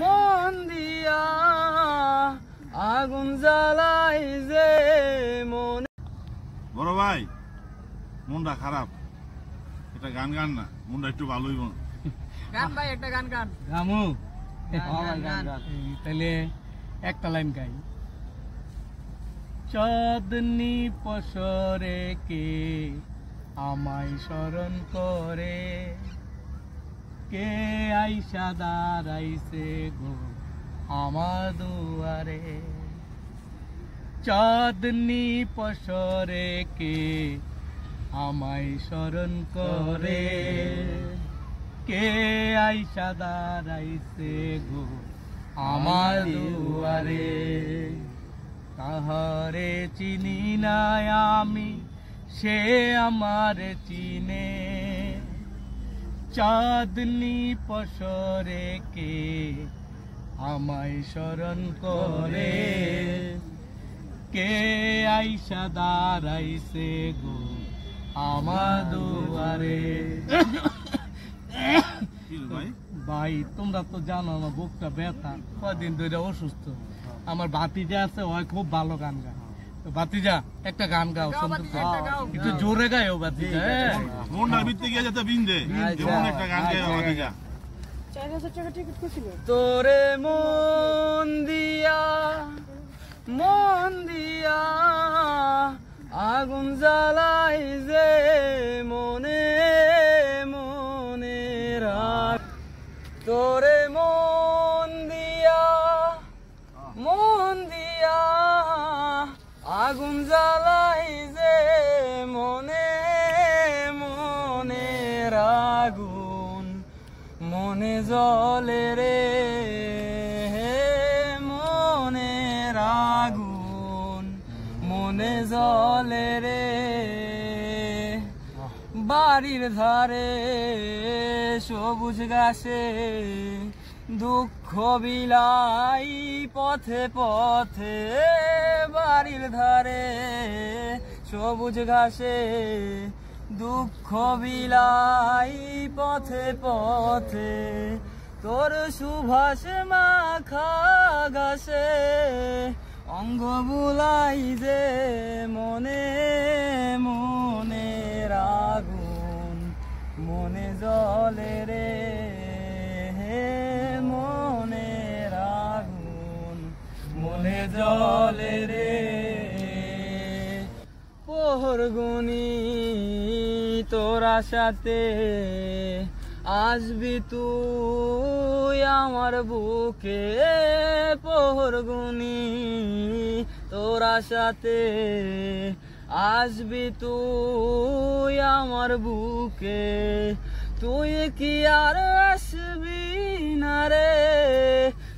মন দিয়া আগুন জ্বালাই যে মনে। বড় ভাই মনটা খারাপ, এটা গান গান না, মনটা একটু ভালোই মন গান ভাই, একটা গান গান গামু গান। তাহলে একটা লাইন গাই। চাঁদনি পসরে কে আমায় স্মরণ করে, কে আইসা দাঁড়াইছে গো আমার দুয়ারে। চাঁদনি পসরে কে আমায় স্মরণ করে, কে আইসা দাঁড়াইছে গো আমার দুয়ারে। তাহারে চিনি না আমি, সে আমার চিনে। চাঁদনি পসরে কে আমায় স্মরণ করে, কে আইসা দাঁড়াইছে গো আমার দুয়ারে। ভাই তোমরা তো জানো আমার বুকটা ব্যথা, কদিন ধরে অসুস্থ। আমার ভাতিজা আছে, ওই খুব ভালো গান গায়। তো ভাতিজা একটা গান গাও, একটু জোরে গাও ভাতিজা। মনটার ভিতরে গিয়ে যাতে বিন্দে এমন একটা গান গায় ভাতিজা। তোরে মন দিয়া আগুন জ্বালাই যে মনে মনে রাখ। তোরে মন দিয়া আগুন জ্বালাই যে মনে মনে রাগুন, মনে জলে রে মনে রাগুন, মনে জলে রে। বাড়ির ধারে সবুজ ঘাসে দুঃখ বিলাই পথে পথে। বাড়ির ধারে সবুজ ঘাসে দুঃখ বিলাই পথে পথে। তোর সুভাষ মাখা ঘাসে অঙ্গ বুলাই যে মনে মনে রাগুন, মনে জলে রে মনে রাগুন, মনে জলে রে। পোহর গুনি তোরা সাথে আসবি তুই আমার বুকে। পোহর গুনি তোরা সাথে আসবি তুই আমার বুকে। তুই কি আর আসবি না রে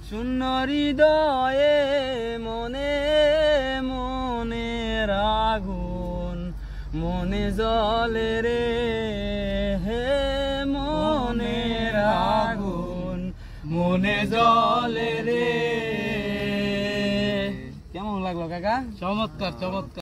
শূন্য হৃদয়ে মনে মনে রাগুন, মনে জলে রে মনে রাগুন, মনে জলে রে। কেমন লাগলো কাকা? চমৎকার চমৎকার।